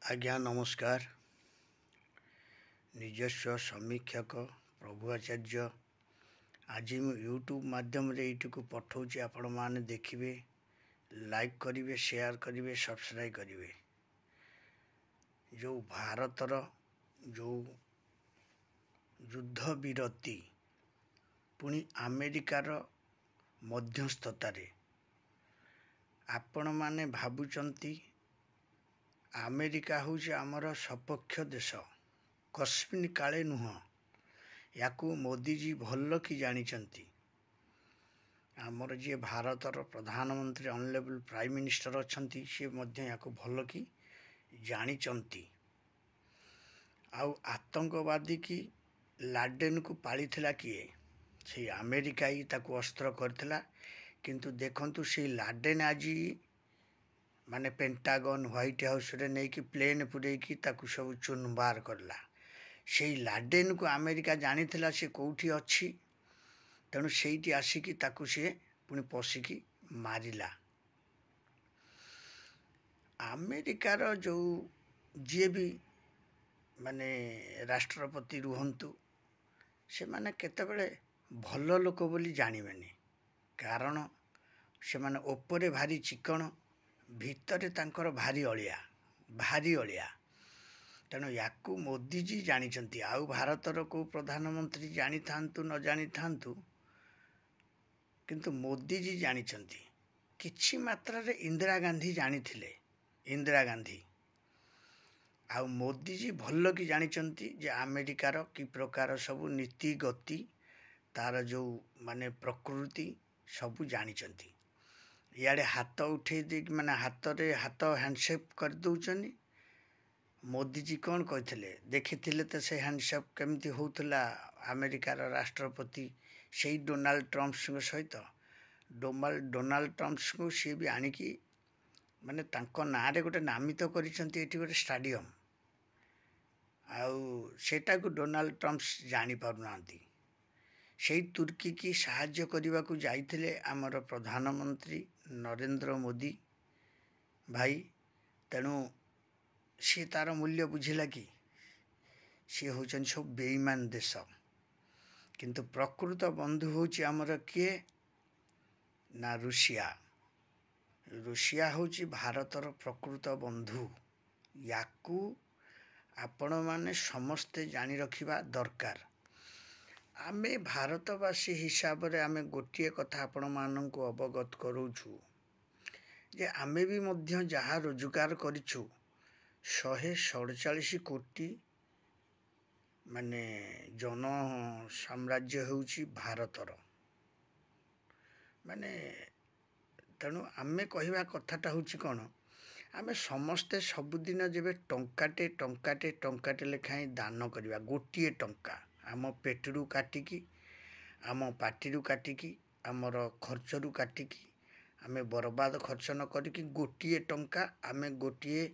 आज्ञा नमस्कार। निजस्व समीक्षक प्रभु आचार्य आज मु यूट्यूब माध्यम रे को पठाऊँ आपण मैंने देखिए, लाइक करेंगे, शेयर करेंगे, सब्सक्राइब करेंगे। जो भारतर जो युद्ध विरति पुणी अमेरिकार मध्यस्थतार आपण माने भावुचंती अमेरिका हूँ आमर सपक्ष देश, कस्मिन काले नुह या मोदीजी भल कि जानिचंती। आमर जी भारतर प्रधानमंत्री ऑनरेबल प्राइम मिनिस्टर अच्छी सी या भल कि जानिचंती। आउ आतंकवादी की लाडेन को पाली किए से अमेरिका ही ताकू अस्त्र करथिला। किंतु देखंतु से लाडेन आज माने पेंटागन व्हाइट हाउस रे नहीं कि प्लेन पुरे की ताकू सब चुनबार करला। से लाडेन को अमेरिका जानी थिला से कोठी अच्छी, तेणु से आसिकी ताकू से पुणी पशिकी मारिला। अमेरिकार जो जी भी माने राष्ट्रपति रुहंतु से माने केतेबेले भल लोक बोली जानिबेनी, कारण से माने ऊपरे भारी चिकन, भितरे तांकर भारी अलिया। तेणु याकू मोदीजी जानिचंती। आउ भारतर को प्रधानमंत्री जानी थांतु न जानी थांतु, किंतु मोदीजी जानिचंती। किछि मात्रा रे इंदिरा गांधी जानी थिले, इंदिरा गांधी आउ मोदीजी भल कि जानिचंती जे अमेरिकार कि प्रकार सब नीति गति तार जो माने प्रकृति सबू जानिचंती। इे हाथ उठे दे माने हाथ रे हाथ हैंडशेक कर दउचनी। मोदीजी कौन कहते देखी तो से हैंडशेक केमती होउतला अमेरिकार राष्ट्रपति से डोनाल्ड ट्रम्प सहित। डोनाल्ड ट्रम्प को सी भी आणिकी माने तांको ना रे गोटे नामित करिसंती एठी गोटे स्टाडियम। आउ सेटा को डोनाल्ड ट्रम्प जानी पारुनांती। से तुर्की की साहाय्य करने को जाइथिले आमर प्रधानमंत्री नरेंद्र मोदी भाई। तेणु सी तार मूल्य बुझिला कि सी होचन सब बेईमान देश, किंतु प्रकृत बंधु होची आमर किए ना रूसिया। रूसिया होची भारतर प्रकृत बंधु। याकू आपण माने समस्ते जानी रखिबा दरकार। आमे भारतवासी हिसाब रे आमे गोटिए कथा आपण माननकु अवगत करूछु जे आमे भी मध्य जहाँ रोजगार करिछु 147 कोटी माने जन साम्राज्य होउची भारतर। माने तेणु आमे कहिबा कथाटा होउची कोन, आमे समस्ते सबुदिन जेबे टंकाटे लेखाएं दान करिबा, गोटिए टंका आम पेटरू काटिकी, आम पार्टी काटिकी, आमर खर्चरू काटिकी, आमे बर्बाद खर्च न करिकी गोटिए टंका आमे गोटिए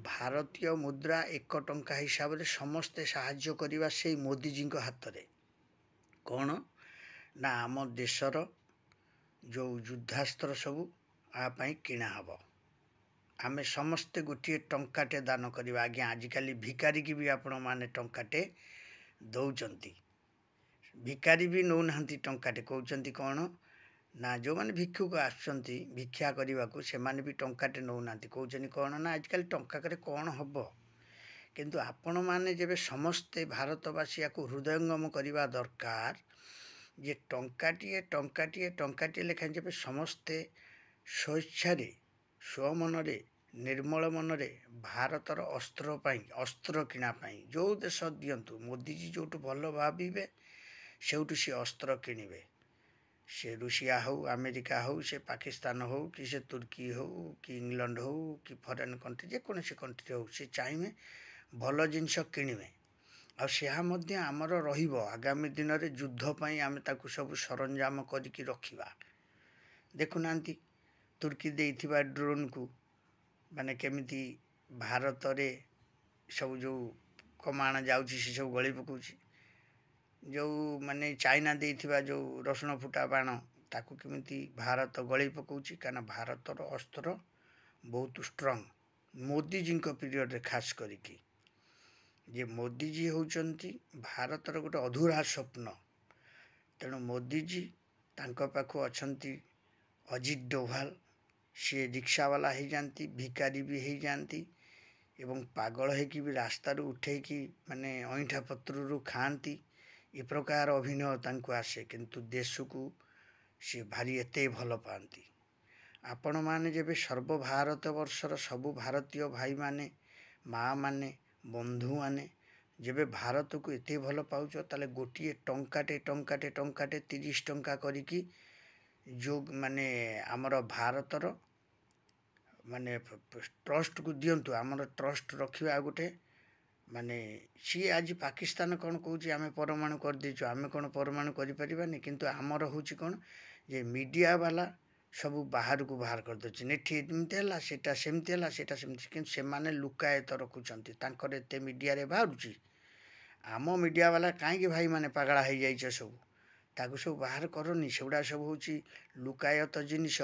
भारतीय मुद्रा 1 टंका हिसाब से समस्ते साहाय्य करिबा। से मोदीजी को हाथ रे कौन ना आम देशर जो युद्धास्त्र सबू आपाई किणा हब। आमे समस्ते गोटे टंकाटे दान करिबा। आज्ञा आजिकाली भिकारी की भी आपण माने टंकाटे दौचंती। भिकारी भी नौ नांती टंकाटे, कहउचंती कौन ना जो माने भिक्षुक आसुचंती भिक्षा करने को से माने भी टंकाटे नौ नांती, कहउचंती कौन ना आजिकाली टंका करे कौन हब। किंतु आपण माने जेबे समस्ते भारतवासी को हृदयंगम करने दरकार जे टंकाटे लेखाएं जेबे समस्ते स्वेच्छारे स्वमन निर्मल मनरे भारतर अस्त्र किणा जो देश दियंतु मोदीजी जोटू भल भावे सेउटू सी अस्त्र किणवे। से रूसिया हो, अमेरिका हो, से पाकिस्तान हो, कि से तुर्की हो, कि इंग्लैंड हो, कि फरेन कंट्री जेकोसी कंट्री हो, से चाहिए भल जिनस किणवे। आ आमर रहिबो आगामी दिन रे युद्ध पई आमे ताकू सब सरंजाम करिकी रखिबा। देखुना तुर्की देइथिबा ड्रोन को माने केमिति भारत रे सब जो कमाण जाउची से सब गली पकाउची। जो माने चाइना देइथिबा जो रसुण फुटा बाण ताकू केमिति भारत गली पकाउची, काना भारतर अस्त्र बहुत स्ट्रंग। ମୋଦିଜୀଙ୍କ ପିରିୟଡ଼ରେ ଖାସ୍ କରିକି ଯେ ମୋଦିଜୀ ହେଉଛନ୍ତି ଭାରତର ଗୋଟେ ଅଧୁରା ସ୍ୱପ୍ନ। ତେଣୁ ମୋଦିଜୀ ତାଙ୍କ ପାଖକୁ ଅଛନ୍ତି ଅଜିତ ଡୋଭାଲ, ସିଏ ରିକ୍ସାବାଲା ହେଇଯାନ୍ତି, ଭିକାରୀ ବି ହେଇଯାନ୍ତି ଏବଂ ପାଗଳ ହେଇକି ବି ରାସ୍ତାରୁ ଉଠେଇକି ମାନେ ଅଇଁଠା ପତ୍ରରୁ ଖାଆନ୍ତି। ଏ ପ୍ରକାର ଅଭିନୟ ତାଙ୍କୁ ଆସେ, କିନ୍ତୁ ଦେଶକୁ ସେ ଭାରି ଏତେ ଭଲ ପାଆନ୍ତି। ଆପଣମାନେ ଯେବେ ସର୍ବଭାରତ ବର୍ଷର ସବୁ ଭାରତୀୟ ଭାଇମାନେ, ମାଆମାନେ, ବନ୍ଧୁମାନେ ଯେବେ ଭାରତକୁ ଏତେ ଭଲ ପାଉଛ, ତାହେଲେ ଗୋଟିଏ ଟଙ୍କାଟେ 30 ଟଙ୍କା କରିକି ଯେଉଁ ମାନେ ଆମର ଭାରତର ମାନେ ଟ୍ରଷ୍ଟକୁ ଦିଅନ୍ତୁ। ଆମର ଟ୍ରଷ୍ଟ ରଖିବା ଆଉ ଗୋଟେ ମାନେ ସିଏ ଆଜି ପାକିସ୍ତାନ କ'ଣ କହୁଛି ଆମେ ପରମାଣୁ କରିଦେଇଛୁ, ଆମେ କ'ଣ ପରମାଣୁ କରିପାରିବାନି? କିନ୍ତୁ ଆମର ହେଉଛି କ'ଣ ଯେ ମିଡ଼ିଆ ବାଲା ସବୁ ବାହାରକୁ ବାହାର କରିଦେଉଛନ୍ତି, ଏଠି ଏମିତି ହେଲା, ସେଇଟା ସେମିତି ହେଲା, ସେଇଟା ସେମିତି, କିନ୍ତୁ ସେମାନେ ଲୁକାୟତ ରଖୁଛନ୍ତି। ତାଙ୍କର ଏତେ ମିଡ଼ିଆରେ ବାହାରୁଛି, ଆମ ମିଡ଼ିଆ ବାଲା କାହିଁକି ଭାଇମାନେ ପାଗଳା ହେଇଯାଇଛ ସବୁ, ତାକୁ ସବୁ ବାହାର କରନି। ସେଗୁଡ଼ା ସବୁ ହେଉଛି ଲୁକାୟତ ଜିନିଷ।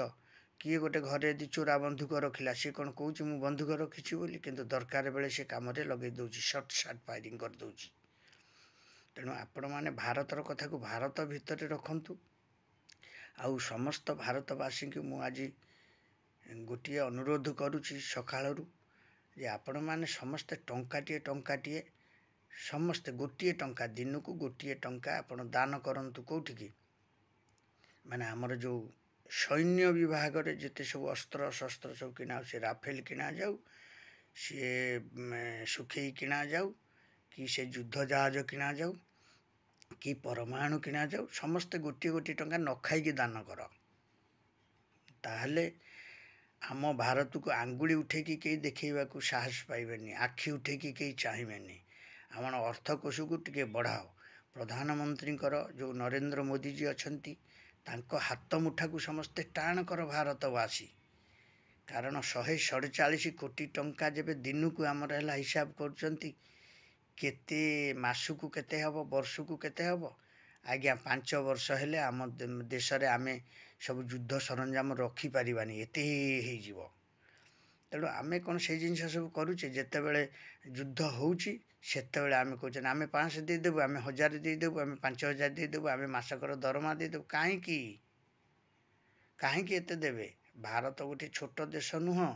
କିଏ ଗୋଟେ ଘରେ ଯଦି ଚୋରା ବନ୍ଧୁକ ରଖିଲା, ସିଏ କ'ଣ କହୁଛି ମୁଁ ବନ୍ଧୁକ ରଖିଛି ବୋଲି, କିନ୍ତୁ ଦରକାର ବେଳେ ସେ କାମରେ ଲଗେଇ ଦେଉଛି, ସର୍ଟ ଫାୟାରିଂ କରିଦେଉଛି। ତେଣୁ ଆପଣମାନେ ଭାରତର କଥାକୁ ଭାରତ ଭିତରେ ରଖନ୍ତୁ। ଆଉ ସମସ୍ତ ଭାରତବାସୀଙ୍କୁ ମୁଁ ଆଜି ଗୋଟିଏ ଅନୁରୋଧ କରୁଛି ସକାଳରୁ, ଯେ ଆପଣମାନେ ସମସ୍ତେ ଟଙ୍କାଟିଏ ସମସ୍ତେ ଗୋଟିଏ ଟଙ୍କା, ଦିନକୁ ଗୋଟିଏ ଟଙ୍କା ଆପଣ ଦାନ କରନ୍ତୁ। କେଉଁଠିକି? ମାନେ ଆମର ଯେଉଁ ସୈନ୍ୟ ବିଭାଗରେ ଯେତେ ସବୁ ଅସ୍ତ୍ର ଶସ୍ତ୍ର ସବୁ କିଣା ସେ ରାଫେଲ କିଣାଯାଉ, ସିଏ ସୁଖେଇ କିଣାଯାଉ, କି ସେ ଯୁଦ୍ଧ ଜାହାଜ କିଣାଯାଉ, କି ପରମାଣୁ କିଣାଯାଉ, ସମସ୍ତେ ଗୋଟିଏ ଟଙ୍କା ନ ଖାଇକି ଦାନ କର। ତାହେଲେ ଆମ ଭାରତକୁ ଆଙ୍ଗୁଳି ଉଠେଇକି କେହି ଦେଖେଇବାକୁ ସାହସ ପାଇବେନି, ଆଖି ଉଠେଇକି କେହି ଚାହିଁବେନି। ଆମର ଅର୍ଥକୋଷକୁ ଟିକେ ବଢ଼ାଅ। ପ୍ରଧାନମନ୍ତ୍ରୀଙ୍କର ଯେଉଁ ନରେନ୍ଦ୍ର ମୋଦିଜୀ ଅଛନ୍ତି, ତାଙ୍କ ହାତ ମୁଠାକୁ ସମସ୍ତେ ଟାଣ କର ଭାରତବାସୀ। କାରଣ 147 କୋଟି ଟଙ୍କା ଯେବେ ଦିନକୁ ଆମର ହେଲା ହିସାବ କରୁଛନ୍ତି, କେତେ ମାସକୁ କେତେ ହେବ, ବର୍ଷକୁ କେତେ ହେବ? ଆଜ୍ଞା 5 ବର୍ଷ ହେଲେ ଆମ ଦେଶରେ ଆମେ ସବୁ ଯୁଦ୍ଧ ସରଞ୍ଜାମ ରଖିପାରିବାନି, ଏତେ ହେଇଯିବ। ତେଣୁ ଆମେ କ'ଣ ସେଇ ଜିନିଷ ସବୁ କରୁଛେ? ଯେତେବେଳେ ଯୁଦ୍ଧ ହେଉଛି ସେତେବେଳେ ଆମେ କହୁଛନ୍ତି ଆମେ 500 ଦେଇଦେବୁ, ଆମେ 1000 ଦେଇଦେବୁ, ଆମେ 5000 ଦେଇଦେବୁ, ଆମେ ମାସକର ଦରମା ଦେଇଦେବୁ। କାହିଁକି ଏତେ ଦେବେ? ଭାରତ ଗୋଟେ ଛୋଟ ଦେଶ ନୁହଁ।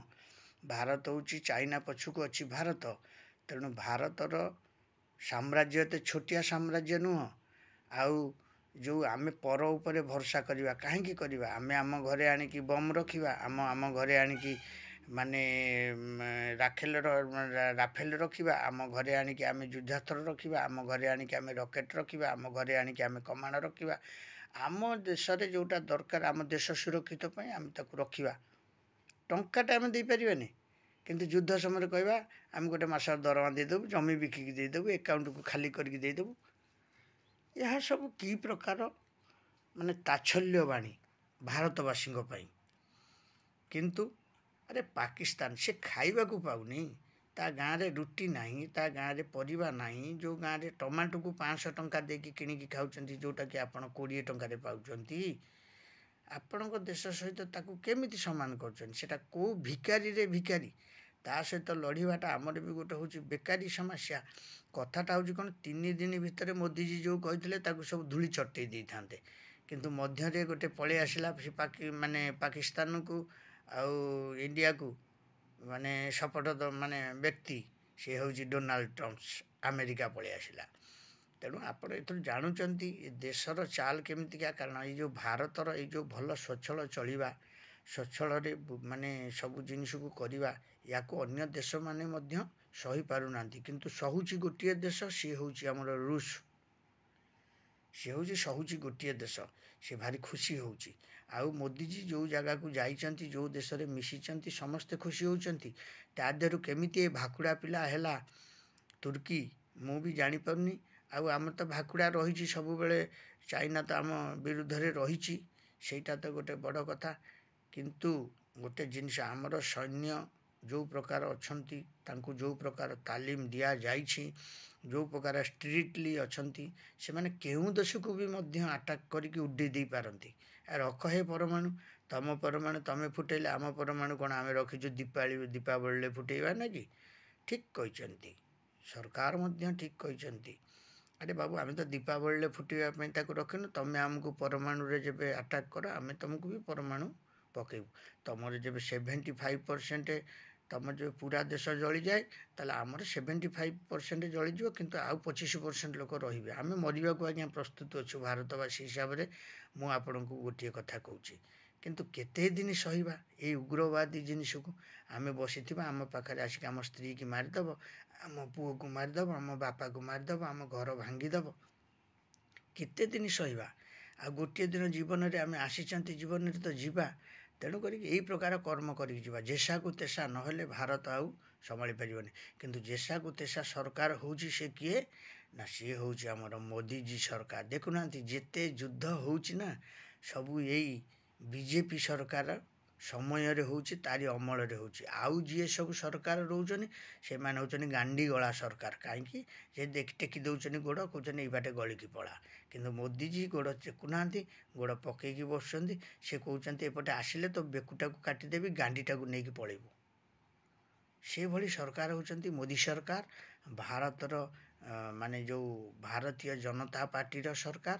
ଭାରତ ହେଉଛି ଚାଇନା ପଛକୁ ଅଛି ଭାରତ। ତେଣୁ ଭାରତର ସାମ୍ରାଜ୍ୟ ଏତେ ଛୋଟିଆ ସାମ୍ରାଜ୍ୟ ନୁହଁ। ଆଉ ଯେଉଁ ଆମେ ପର ଉପରେ ଭରସା କରିବା, କାହିଁକି କରିବା? ଆମେ ଆମ ଘରେ ଆଣିକି ବମ୍ ରଖିବା, ଆମ ଘରେ ଆଣିକି ମାନେ ରାଫେଲ ରଖିବା, ଆମ ଘରେ ଆଣିକି ଆମେ ଯୁଦ୍ଧାସ୍ତ୍ର ରଖିବା, ଆମ ଘରେ ଆଣିକି ଆମେ ରକେଟ୍ ରଖିବା, ଆମ ଘରେ ଆଣିକି ଆମେ କମାଣ ରଖିବା। ଆମ ଦେଶରେ ଯେଉଁଟା ଦରକାର, ଆମ ଦେଶ ସୁରକ୍ଷିତ ପାଇଁ ଆମେ ତାକୁ ରଖିବା। ଟଙ୍କାଟା ଆମେ ଦେଇପାରିବାନି, କିନ୍ତୁ ଯୁଦ୍ଧ ସମୟରେ କହିବା ଆମେ ଗୋଟେ ମାସର ଦରମା ଦେଇଦେବୁ, ଜମି ବିକିକି ଦେଇଦେବୁ, ଆକାଉଣ୍ଟକୁ ଖାଲି କରିକି ଦେଇଦେବୁ। ଏହା ସବୁ କି ପ୍ରକାର ମାନେ ତାଚ୍ଛଲ୍ୟବାଣୀ ଭାରତବାସୀଙ୍କ ପାଇଁ। କିନ୍ତୁ ଆରେ ପାକିସ୍ତାନ ସେ ଖାଇବାକୁ ପାଉନି, ତା ଗାଁରେ ରୁଟି ନାହିଁ, ତା ଗାଁରେ ପରିବା ନାହିଁ। ଯେଉଁ ଗାଁରେ ଟମାଟୋକୁ 500 ଟଙ୍କା ଦେଇକି କିଣିକି ଖାଉଛନ୍ତି, ଯେଉଁଟାକି ଆପଣ 20 ଟଙ୍କାରେ ପାଉଛନ୍ତି, ଆପଣଙ୍କ ଦେଶ ସହିତ ତାକୁ କେମିତି ସମାନ କରୁଛନ୍ତି? ସେଟା କେଉଁ ଭିକାରୀରେ ଭିକାରୀ? ତା ସହିତ ଲଢ଼ିବାଟା ଆମର ବି ଗୋଟେ ହେଉଛି ବେକାରୀ ସମସ୍ୟା। କଥାଟା ହେଉଛି କ'ଣ, 3 ଦିନ ଭିତରେ ମୋଦିଜୀ ଯେଉଁ କହିଥିଲେ ତାକୁ ସବୁ ଧୂଳି ଚଟେଇ ଦେଇଥାନ୍ତେ, କିନ୍ତୁ ମଧ୍ୟରେ ଗୋଟେ ପଳେଇ ଆସିଲା ମାନେ ପାକିସ୍ତାନକୁ ଆଉ ଇଣ୍ଡିଆକୁ ମାନେ ସପୋର୍ଟ ମାନେ ବ୍ୟକ୍ତି, ସେ ହେଉଛି ଡୋନାଲ୍ଡ ଟ୍ରମ୍ପ, ଆମେରିକା ପଳେଇ ଆସିଲା। ତେଣୁ ଆପଣ ଏଥିରୁ ଜାଣୁଛନ୍ତି ଏ ଦେଶର ଚାଲ କେମିତିକା। କାରଣ ଏଇ ଯେଉଁ ଭାରତର ଏଇ ଯେଉଁ ଭଲ ସ୍ୱଚ୍ଛଳ ଚଳିବା, ସ୍ୱଚ୍ଛଳରେ ମାନେ ସବୁ ଜିନିଷକୁ କରିବା, ୟାକୁ ଅନ୍ୟ ଦେଶମାନେ ମଧ୍ୟ ସହିପାରୁନାହାନ୍ତି। କିନ୍ତୁ ସହୁଛି ଗୋଟିଏ ଦେଶ, ସିଏ ହେଉଛି ଆମର ରୁଷ। ସିଏ ସହୁଛି ଗୋଟିଏ ଦେଶ, ସେ ଭାରି ଖୁସି ହେଉଛି। ଆଉ ମୋଦିଜୀ ଯେଉଁ ଜାଗାକୁ ଯାଇଛନ୍ତି, ଯେଉଁ ଦେଶରେ ମିଶିଛନ୍ତି, ସମସ୍ତେ ଖୁସି ହେଉଛନ୍ତି। ତା ଦେହରୁ କେମିତି ଏ ଭାକୁଡ଼ା ପିଲା ହେଲା ତୁର୍କୀ, ମୁଁ ବି ଜାଣିପାରୁନି। ଆଉ ଆମର ତ ଭାକୁଡ଼ା ରହିଛି ସବୁବେଳେ, ଚାଇନା ତ ଆମ ବିରୁଦ୍ଧରେ ରହିଛି, ସେଇଟା ତ ଗୋଟେ ବଡ଼ କଥା। କିନ୍ତୁ ଗୋଟେ ଜିନିଷ, ଆମର ସୈନ୍ୟ जो प्रकार अछंती तांको जो प्रकार तालीम दिया जाइछि जो प्रकार स्ट्रिक्टली अछंती से माने केउ देश को भी मध्य अटैक करके उड्डे दे पारंती रख हे परमाणु तम परमाणु तमे फुटेले आम परमाणु कोन आमे रखिछु दीपावली फुटेबा ना कि ठीक कहचंती सरकार मध्य ठीक कहचंती अरे बाबू आम तो दीपावली फुटापी रखिनु तुम आमको परमाणु रे जब अटैक कर आम तुमको भी परमाणु पकेबू तुम जब 75% तुम जो पूरा देश जली जाए ताले आमर 75% जलीज किंतु आउ 25% लोक रे आम मरवा को आज्ञा प्रस्तुत अच्छु भारतवासी हिसाब से मुझे गोटे कथा कहूँ किंतु केते दिन सहिबा ये उग्रवादी जिनिस को आम बसी आम पाखे आसिक आम स्त्री की मारिदेव आम पुओ को मारिदेव आम बापा को मारिदेव आम घर भांगीदेव केते दिन सहिबा आ गोटे दिन जीवन में आम आसी जीवन में तो जीवा तेणुक यही प्रकार कर्म कर जेसा को तेसा नहले भारत आउ संभाली पारिबनी किंतु जेसा को तेसा सरकार होउची से किए ना सी होउची हमर मोदी जी सरकार देखुना जेते युद्ध होउची ना सबू यही बीजेपी सरकार समय रे होउची तारी अमल रे होउची आउ जी सब सरकार रोचनी से माने होचनी गांडी गला सरकार कहीं जे देख टेकी दउचनी गोड़ कहउचनी बाटे गली की पड़ा किंतु मोदी जी गोड़ चेकुना गोड़ पकईकी बसुंती से कहउचंती एपटे आसिले तो बेकुटा को काटिदेवी गांडीटा को नेकी पळेबू से भली सरकार होचंती मोदी सरकार भारतर माने जो भारतीय जनता पार्टी सरकार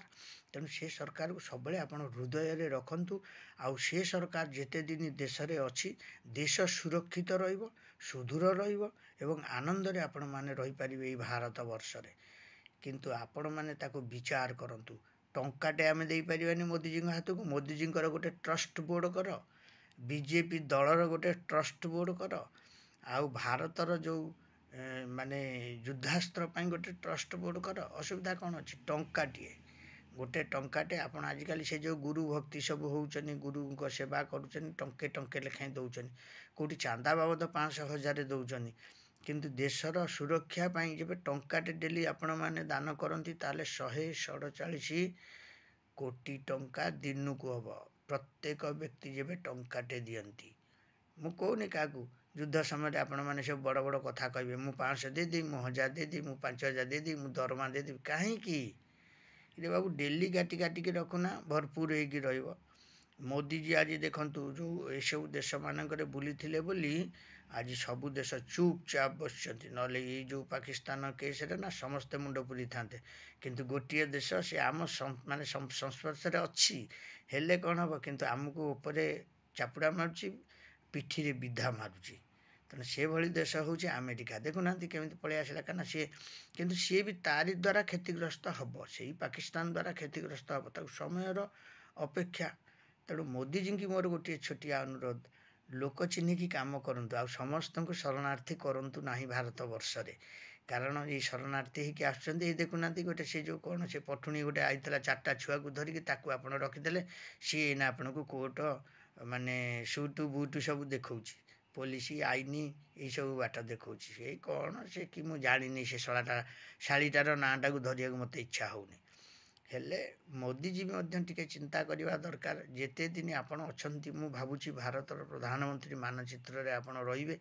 तेणु से सरकार को सब आप हृदय रे रखंतु आउ से सरकार जेते दिन देश रे अच्छी देश सुरक्षित रहिबो सुदूर रहिबो एवं आनंद रे आपण माने रही परिबे ई भारत वर्ष रे किंतु आपण माने ताको विचार करंतु टंकाटे आमे देई परिबानी मोदी जी हाथ को मोदी जी गोटे ट्रस्ट बोर्ड कर बीजेपी दलर गोटे ट्रस्ट बोर्ड कर आउ भारतर जो माने युद्धास्त्र पाई गोटे ट्रस्ट बोर्ड कर असुविधा कौन अच्छी टंकाटे गोटे टंकाटे आपण आजिकल से जो गुरु भक्ति सब होउचनी गुरु सेवा करुचनी टंके टंके लेखाई दौचनी कोटी चांदा बाबद 500,000 दौचनी किंतु देशर सुरक्षा पाई जब टंकाटे डेली आपण माने दान करती ताले 147 कोटी टंका दिन को हम प्रत्येक व्यक्ति जब टंकाटे दियंती मु कहूनी क्या युद्ध समय आपण मैंने सब बड़ बड़ कथा कहे मु 500 देदेवी मु 1000 देदेवी मु 5000 देदेवी मु दरमा देदेवी कहीं बाबू डेली काटी काटिक रखुना भरपूर होगी रहिबो मोदी जी आज देखंतु जो ये सब देश मानक बुली थिले बोली आज सबू देश चुपचाप बसचंती नले ये जो पाकिस्तान केस रे ना समस्ते मुंड पुरी थांते किंतु गोटे देश से आम माने संस्पर्श रे अच्छी हेले कौन हम किंतु आमको ऊपर चापुड़ा मारुची पिठी रे विधा मारुची तेना से भली देश हूँ अमेरिका देखुना केमी पलि आसला कहीं सी किंतु सी भी तारी द्वारा क्षतिग्रस्त हम से पाकिस्तान द्वारा क्षतिग्रस्त हम ताक समय अपेक्षा तेणु मोदी जी की मोर गोटे छोटिया अनुरोध लोक चिन्हिकी काम करूँ आ समस्त को शरणार्थी करूँ ना भारत वर्ष रे कारण ये शरणार्थी होगी आसुँच ये देखुना गोटे से जो कौन से पठुणी गोटे आईला 4टा छुआ को धरिकी आप रखिदे सी एना आपन को कोर्ट माने सुटू बुटू सब देखा पुलिस आईन ये सब बाट देखा से कौन से कि मुझे जानी से शाड़ीटार नाटा को धरिया मत इच्छा होनी हेले मोदी जी भी चिंता करवा दरकार जेते दिन आपण अच्छी मु भावुची भारतर प्रधानमंत्री मानचित्र रे आपण रहिबे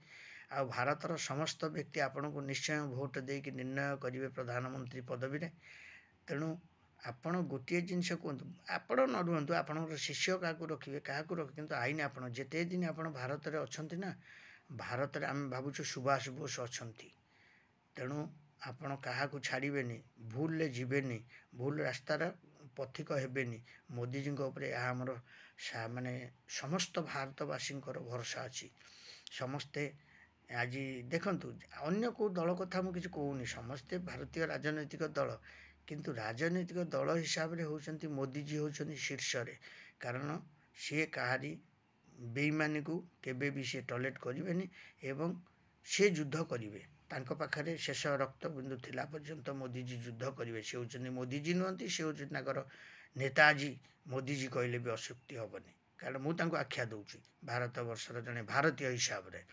आ भारतर समस्त व्यक्ति आपण को निश्चय भोट देकी निर्णय करेंगे प्रधानमंत्री पदवी रे तेणु आपण गोटे जिनस कहतु आपण न रुहतु आपण शिष्य क्या रखिए क्या रख कि आईन आप जिते दिन आप भारत में अच्छा ना भारत में आम भावुँ सुभाष बोस अच्छा तेणु आपण क्या छाड़बेनि भूल ले जीवेनि भूल रास्तार पथिक हेबेनि मोदी जी आमर माने समस्त भारतवासी भरोसा अच्छी समस्ते आज देखंतु अन्य को दल कथा मुझे कहूनी समस्ते भारतीय राजनैतिक दल किंतु राजनैतिक दल हिसाब से होती मोदी जी होती शीर्ष रे कारण सी कहारी बेईमानी को केबे भी सी टॉलरेट करेंगे एवं से युद्ध करेंगे तांको पाखरे शेष रक्त बिंदु थिला पर्यंत मोदी जी युद्ध करेंगे से होती मोदी जी नुहति से होती नेताजी मोदी जी कहले भी अशुक्ति हेनी कारण मुझे आख्या दूसरी भारत वर्षर जड़े भारतीय हिसाब से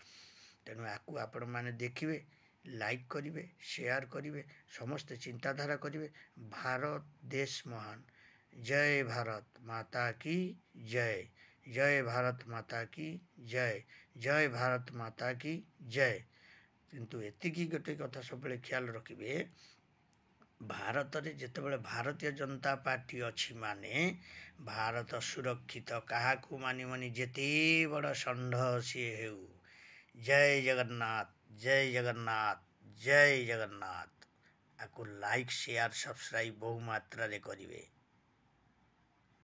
तेणु आपको आपण मैंने देखिए लाइक करेंगे शेयर करेंगे समस्त चिंताधारा करेंगे भारत देश महान जय भारत माता की जय जय भारत माता की जय, जय भारत माता की जय। किंतु एतिकी गोटे कथा सब ख्याल रखिए, भारत रे जितेबाला भारतीय जनता पार्टी अच्छी माने भारत सुरक्षित, क्या मानिबनी जेते बड़ षंढ सी हेउ। जय जगन्नाथ, जय जगन्नाथ, जय जगन्नाथ। आपको लाइक शेयर सब्सक्राइब बहु मात्रा रे करिवे।